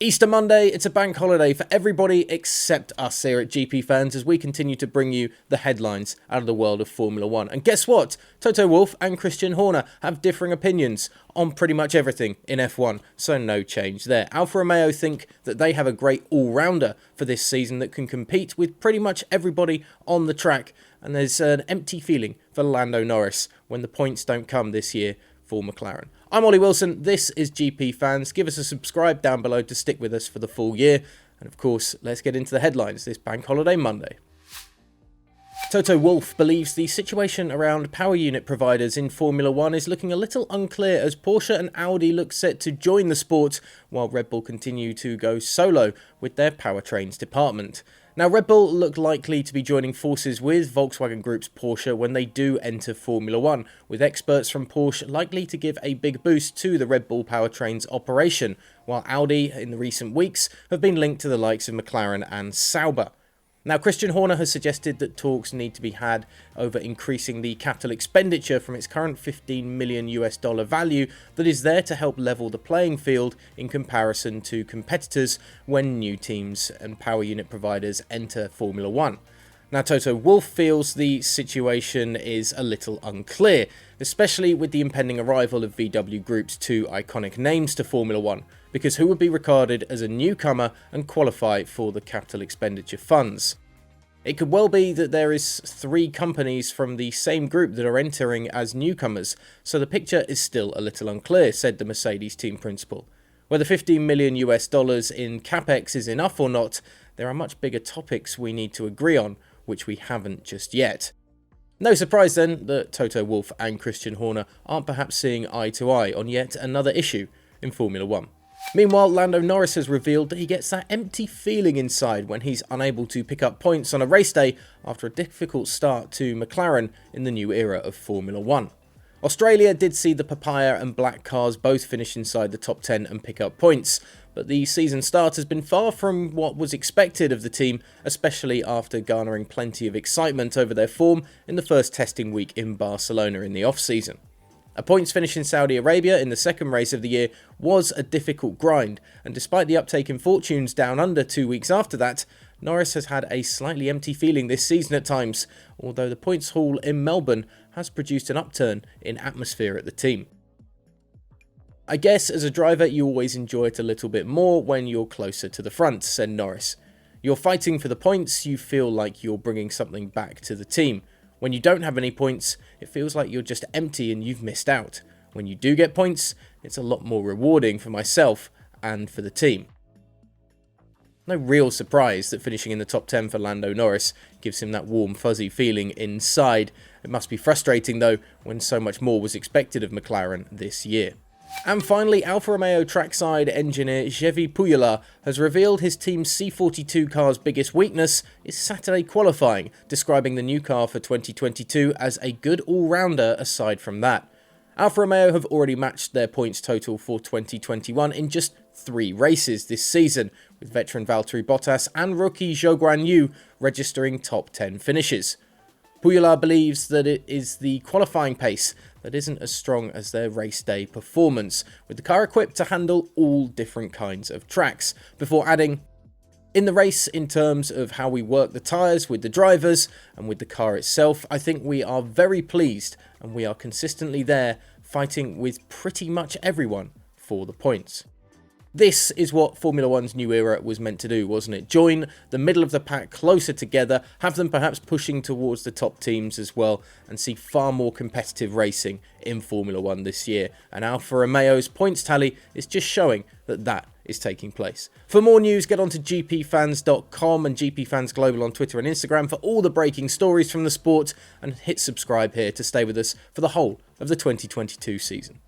Easter Monday, it's a bank holiday for everybody except us here at GP Fans as we continue to bring you the headlines out of the world of Formula 1. And guess what? Toto Wolff and Christian Horner have differing opinions on pretty much everything in F1, so no change there. Alfa Romeo think that they have a great all-rounder for this season that can compete with pretty much everybody on the track, and there's an empty feeling for Lando Norris when the points don't come this year for McLaren. I'm Ollie Wilson, this is GP Fans. Give us a subscribe down below to stick with us for the full year. And of course, let's get into the headlines this Bank Holiday Monday. Toto Wolff believes the situation around power unit providers in Formula 1 is looking a little unclear as Porsche and Audi look set to join the sport, while Red Bull continue to go solo with their powertrains department. Now, Red Bull look likely to be joining forces with Volkswagen Group's Porsche when they do enter Formula 1, with experts from Porsche likely to give a big boost to the Red Bull powertrains operation, while Audi in the recent weeks have been linked to the likes of McLaren and Sauber. Now, Christian Horner has suggested that talks need to be had over increasing the capital expenditure from its current $15 million value that is there to help level the playing field in comparison to competitors when new teams and power unit providers enter Formula 1. Now, Toto Wolff feels the situation is a little unclear, especially with the impending arrival of VW Group's two iconic names to Formula 1, because who would be regarded as a newcomer and qualify for the capital expenditure funds? It could well be that there is three companies from the same group that are entering as newcomers, so the picture is still a little unclear, said the Mercedes team principal. Whether $15 million in capex is enough or not, there are much bigger topics we need to agree on, which we haven't just yet. No surprise then that Toto Wolff and Christian Horner aren't perhaps seeing eye to eye on yet another issue in Formula 1. Meanwhile, Lando Norris has revealed that he gets that empty feeling inside when he's unable to pick up points on a race day after a difficult start to McLaren in the new era of Formula 1. Australia did see the Papaya and Black cars both finish inside the top 10 and pick up points, but the season start has been far from what was expected of the team, especially after garnering plenty of excitement over their form in the first testing week in Barcelona in the off-season. A points finish in Saudi Arabia in the second race of the year was a difficult grind, and despite the uptake in fortunes down under 2 weeks after that, Norris has had a slightly empty feeling this season at times, although the points haul in Melbourne has produced an upturn in atmosphere at the team. I guess as a driver you always enjoy it a little bit more when you're closer to the front, said Norris. You're fighting for the points, you feel like you're bringing something back to the team. When you don't have any points, it feels like you're just empty and you've missed out. When you do get points, it's a lot more rewarding for myself and for the team. No real surprise that finishing in the top 10 for Lando Norris gives him that warm fuzzy feeling inside. It must be frustrating though when so much more was expected of McLaren this year. And finally, Alfa Romeo trackside engineer Xevi Pujolar has revealed his team's C42 car's biggest weakness is Saturday qualifying, describing the new car for 2022 as a good all-rounder aside from that. Alfa Romeo have already matched their points total for 2021 in just 3 races this season, with veteran Valtteri Bottas and rookie Zhou Guanyu registering top 10 finishes. Pujolar believes that it is the qualifying pace that isn't as strong as their race day performance, with the car equipped to handle all different kinds of tracks, before adding, in the race, in terms of how we work the tyres with the drivers and with the car itself, I think we are very pleased and we are consistently there fighting with pretty much everyone for the points. This is what Formula 1's new era was meant to do, wasn't it? Join the middle of the pack closer together, have them perhaps pushing towards the top teams as well, and see far more competitive racing in Formula 1 this year. And Alfa Romeo's points tally is just showing that that is taking place. For more news, get on to gpfans.com and GPFans Global on Twitter and Instagram for all the breaking stories from the sport, and hit subscribe here to stay with us for the whole of the 2022 season.